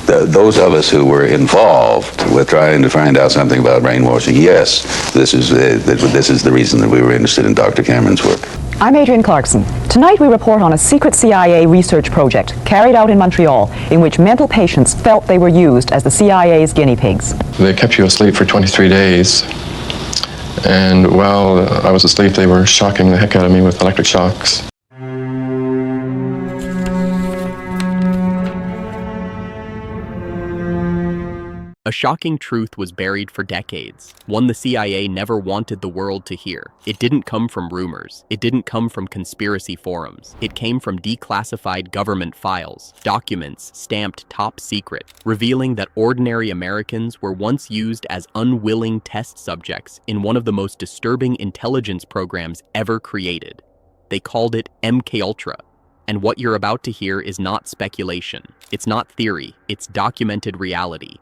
those of us who were involved with trying to find out something about brainwashing, yes, this is the reason that we were interested in Dr. Cameron's work. I'm Adrienne Clarkson. Tonight we report on a secret CIA research project carried out in Montreal in which mental patients felt they were used as the CIA's guinea pigs. They kept you asleep for 23 days. And while I was asleep, they were shocking the heck out of me with electric shocks. A shocking truth was buried for decades, one the CIA never wanted the world to hear. It didn't come from rumors. It didn't come from conspiracy forums. It came from declassified government files, documents stamped top secret, revealing that ordinary Americans were once used as unwilling test subjects in one of the most disturbing intelligence programs ever created. They called it MKUltra. And what you're about to hear is not speculation. It's not theory. It's documented reality.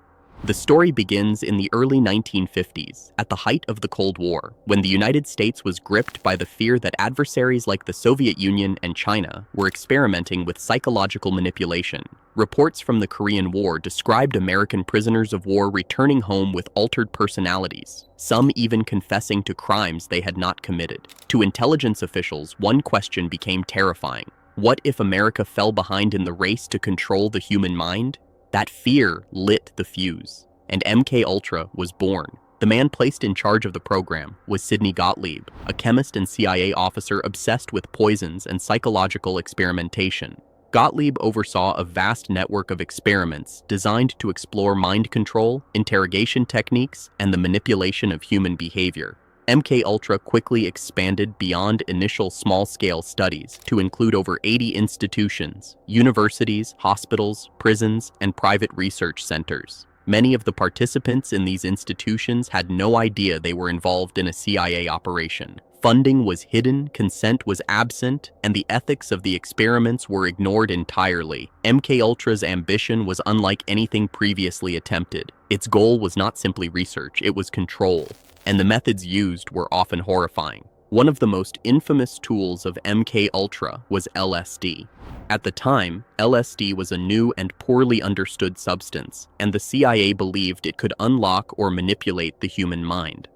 The story begins in the early 1950s, at the height of the Cold War, when the United States was gripped by the fear that adversaries like the Soviet Union and China were experimenting with psychological manipulation. Reports from the Korean War described American prisoners of war returning home with altered personalities, some even confessing to crimes they had not committed. To intelligence officials, one question became terrifying. What if America fell behind in the race to control the human mind? That fear lit the fuse, and MKUltra was born. The man placed in charge of the program was Sidney Gottlieb, a chemist and CIA officer obsessed with poisons and psychological experimentation. Gottlieb oversaw a vast network of experiments designed to explore mind control, interrogation techniques, and the manipulation of human behavior. MKUltra quickly expanded beyond initial small-scale studies to include over 80 institutions, universities, hospitals, prisons, and private research centers. Many of the participants in these institutions had no idea they were involved in a CIA operation. Funding was hidden, consent was absent, and the ethics of the experiments were ignored entirely. MKUltra's ambition was unlike anything previously attempted. Its goal was not simply research, it was control. And the methods used were often horrifying. One of the most infamous tools of MKUltra was LSD. At the time, LSD was a new and poorly understood substance, and the CIA believed it could unlock or manipulate the human mind.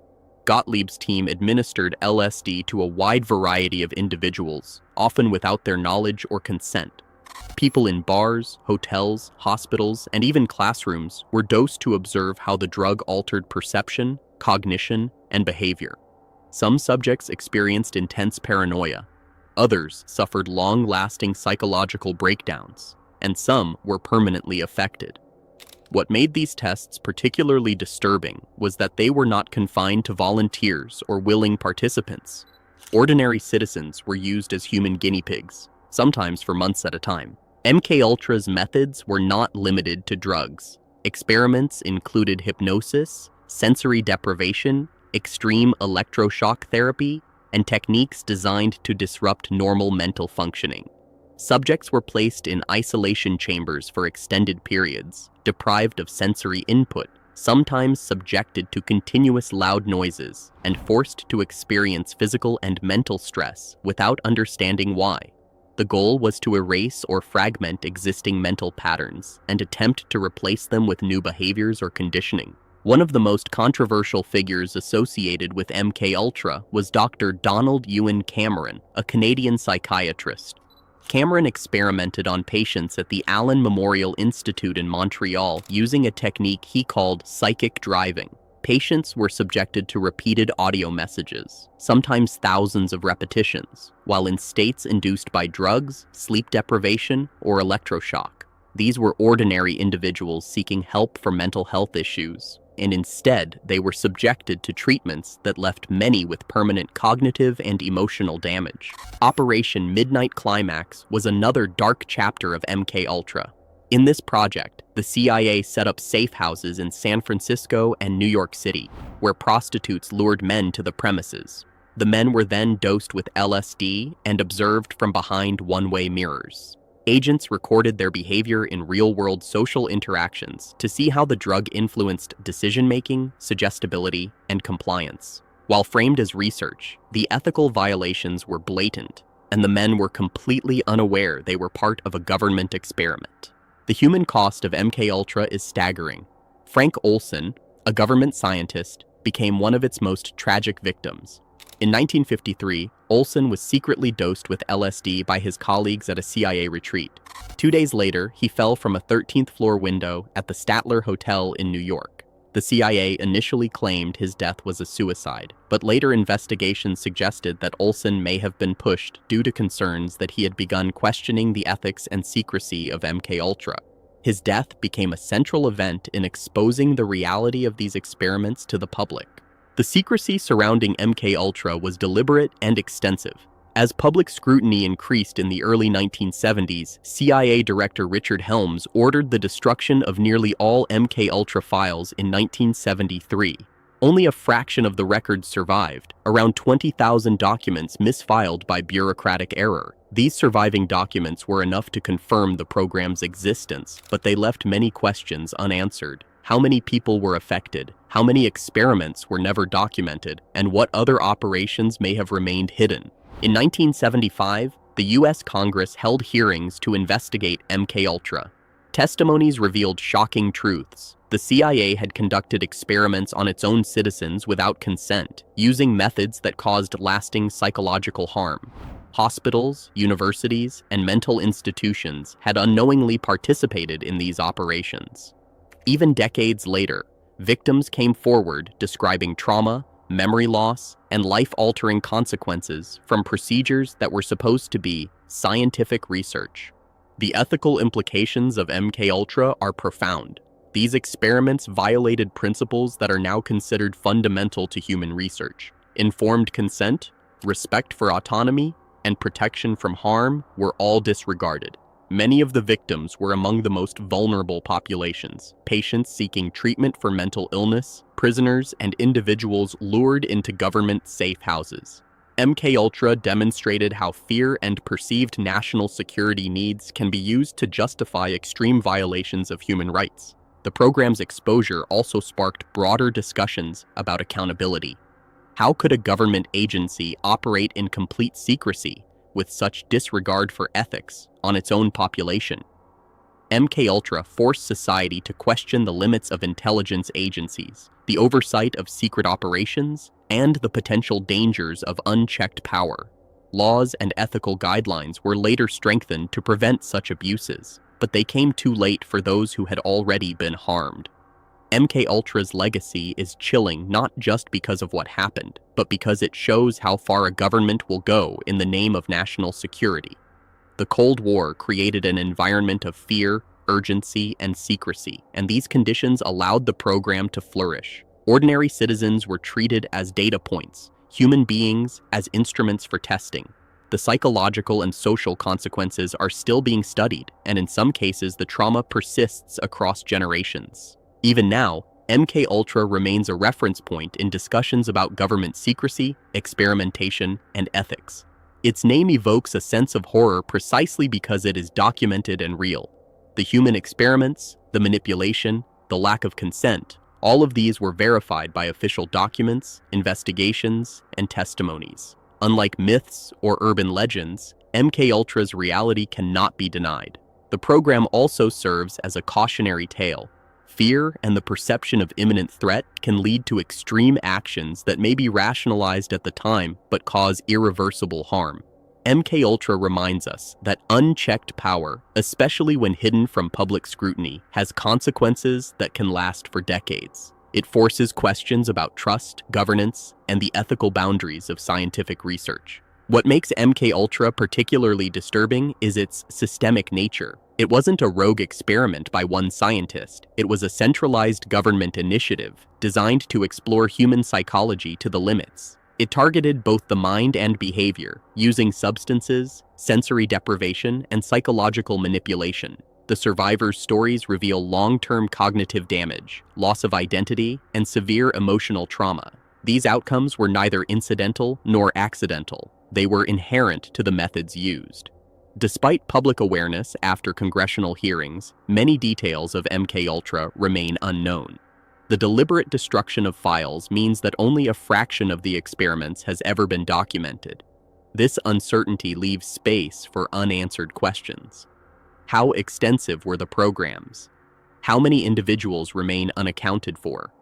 Gottlieb's team administered LSD to a wide variety of individuals, often without their knowledge or consent. People in bars, hotels, hospitals, and even classrooms were dosed to observe how the drug altered perception, cognition, and behavior. Some subjects experienced intense paranoia. Others suffered long-lasting psychological breakdowns, and some were permanently affected. What made these tests particularly disturbing was that they were not confined to volunteers or willing participants. Ordinary citizens were used as human guinea pigs, sometimes for months at a time. MKUltra's methods were not limited to drugs. Experiments included hypnosis, sensory deprivation, extreme electroshock therapy, and techniques designed to disrupt normal mental functioning. Subjects were placed in isolation chambers for extended periods, deprived of sensory input, sometimes subjected to continuous loud noises, and forced to experience physical and mental stress without understanding why. The goal was to erase or fragment existing mental patterns and attempt to replace them with new behaviors or conditioning. One of the most controversial figures associated with MKUltra was Dr. Donald Ewen Cameron, a Canadian psychiatrist. Cameron experimented on patients at the Allen Memorial Institute in Montreal using a technique he called psychic driving. Patients were subjected to repeated audio messages, sometimes thousands of repetitions, while in states induced by drugs, sleep deprivation, or electroshock. These were ordinary individuals seeking help for mental health issues, and instead they were subjected to treatments that left many with permanent cognitive and emotional damage. Operation Midnight Climax was another dark chapter of MKUltra. In this project, the CIA set up safehouses in San Francisco and New York City, where prostitutes lured men to the premises. The men were then dosed with LSD and observed from behind one-way mirrors. Agents recorded their behavior in real-world social interactions to see how the drug influenced decision-making, suggestibility, and compliance. While framed as research, the ethical violations were blatant, and the men were completely unaware they were part of a government experiment. The human cost of MKUltra is staggering. Frank Olson, a government scientist, became one of its most tragic victims. In 1953, Olson was secretly dosed with LSD by his colleagues at a CIA retreat. 2 days later, he fell from a 13th floor window at the Statler Hotel in New York. The CIA initially claimed his death was a suicide, but later investigations suggested that Olson may have been pushed due to concerns that he had begun questioning the ethics and secrecy of MKUltra. His death became a central event in exposing the reality of these experiments to the public. The secrecy surrounding MKUltra was deliberate and extensive. As public scrutiny increased in the early 1970s, CIA Director Richard Helms ordered the destruction of nearly all MKUltra files in 1973. Only a fraction of the records survived, around 20,000 documents misfiled by bureaucratic error. These surviving documents were enough to confirm the program's existence, but they left many questions unanswered. How many people were affected? How many experiments were never documented? And what other operations may have remained hidden? In 1975, the U.S. Congress held hearings to investigate MKUltra. Testimonies revealed shocking truths. The CIA had conducted experiments on its own citizens without consent, using methods that caused lasting psychological harm. Hospitals, universities, and mental institutions had unknowingly participated in these operations. Even decades later, victims came forward describing trauma, memory loss, and life-altering consequences from procedures that were supposed to be scientific research. The ethical implications of MKUltra are profound. These experiments violated principles that are now considered fundamental to human research. Informed consent, respect for autonomy, and protection from harm were all disregarded. Many of the victims were among the most vulnerable populations, patients seeking treatment for mental illness, prisoners, and individuals lured into government safe houses. MKUltra demonstrated how fear and perceived national security needs can be used to justify extreme violations of human rights. The program's exposure also sparked broader discussions about accountability. How could a government agency operate in complete secrecy with such disregard for ethics on its own population? MKUltra forced society to question the limits of intelligence agencies, the oversight of secret operations, and the potential dangers of unchecked power. Laws and ethical guidelines were later strengthened to prevent such abuses, but they came too late for those who had already been harmed. MKUltra's legacy is chilling not just because of what happened, but because it shows how far a government will go in the name of national security. The Cold War created an environment of fear, urgency, and secrecy, and these conditions allowed the program to flourish. Ordinary citizens were treated as data points, human beings as instruments for testing. The psychological and social consequences are still being studied, and in some cases the trauma persists across generations. Even now, MKUltra remains a reference point in discussions about government secrecy, experimentation, and ethics. Its name evokes a sense of horror precisely because it is documented and real. The human experiments, the manipulation, the lack of consent, all of these were verified by official documents, investigations, and testimonies. Unlike myths or urban legends, MKUltra's reality cannot be denied. The program also serves as a cautionary tale. Fear and the perception of imminent threat can lead to extreme actions that may be rationalized at the time but cause irreversible harm. MKUltra reminds us that unchecked power, especially when hidden from public scrutiny, has consequences that can last for decades. It forces questions about trust, governance, and the ethical boundaries of scientific research. What makes MKUltra particularly disturbing is its systemic nature. It wasn't a rogue experiment by one scientist. It was a centralized government initiative designed to explore human psychology to the limits. It targeted both the mind and behavior, using substances, sensory deprivation, and psychological manipulation. The survivors' stories reveal long-term cognitive damage, loss of identity, and severe emotional trauma. These outcomes were neither incidental nor accidental. They were inherent to the methods used. Despite public awareness after congressional hearings, many details of MKUltra remain unknown. The deliberate destruction of files means that only a fraction of the experiments has ever been documented. This uncertainty leaves space for unanswered questions. How extensive were the programs? How many individuals remain unaccounted for?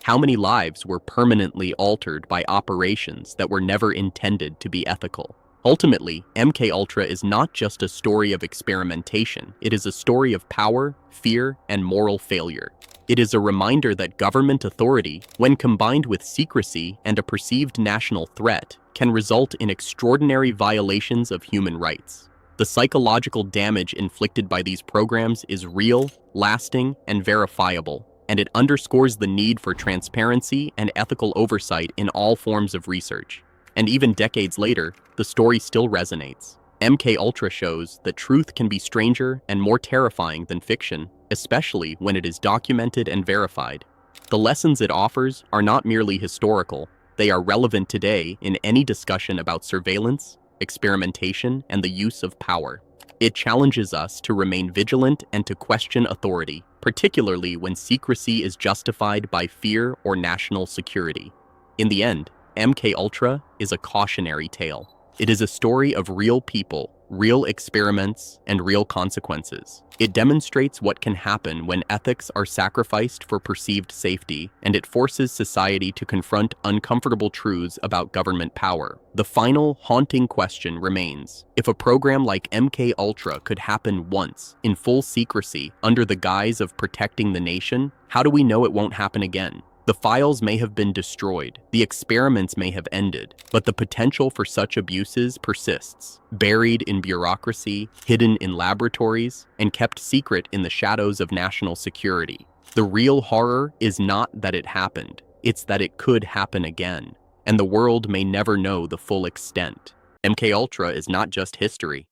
How many lives were permanently altered by operations that were never intended to be ethical? Ultimately, MKUltra is not just a story of experimentation, it is a story of power, fear, and moral failure. It is a reminder that government authority, when combined with secrecy and a perceived national threat, can result in extraordinary violations of human rights. The psychological damage inflicted by these programs is real, lasting, and verifiable, and it underscores the need for transparency and ethical oversight in all forms of research. And even decades later, the story still resonates. MKUltra shows that truth can be stranger and more terrifying than fiction, especially when it is documented and verified. The lessons it offers are not merely historical, they are relevant today in any discussion about surveillance, experimentation, and the use of power. It challenges us to remain vigilant and to question authority, particularly when secrecy is justified by fear or national security. In the end, MKUltra is a cautionary tale. It is a story of real people, real experiments, and real consequences. It demonstrates what can happen when ethics are sacrificed for perceived safety, and it forces society to confront uncomfortable truths about government power. The final, haunting question remains: if a program like MKUltra could happen once, in full secrecy, under the guise of protecting the nation, how do we know it won't happen again? The files may have been destroyed, the experiments may have ended, but the potential for such abuses persists, buried in bureaucracy, hidden in laboratories, and kept secret in the shadows of national security. The real horror is not that it happened, it's that it could happen again, and the world may never know the full extent. MKUltra is not just history,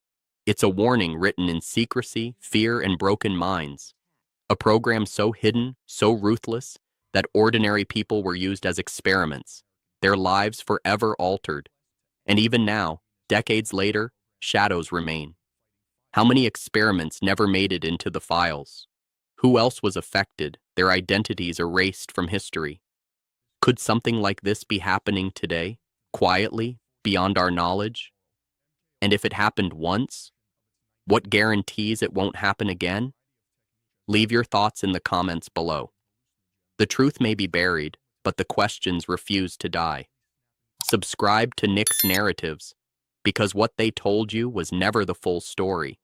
it's a warning written in secrecy, fear, and broken minds. A program so hidden, so ruthless, that ordinary people were used as experiments, their lives forever altered. And even now, decades later, shadows remain. How many experiments never made it into the files? Who else was affected, their identities erased from history? Could something like this be happening today, quietly, beyond our knowledge? And if it happened once, what guarantees it won't happen again? Leave your thoughts in the comments below. The truth may be buried, but the questions refuse to die. Subscribe to Nick's Narratives, because what they told you was never the full story.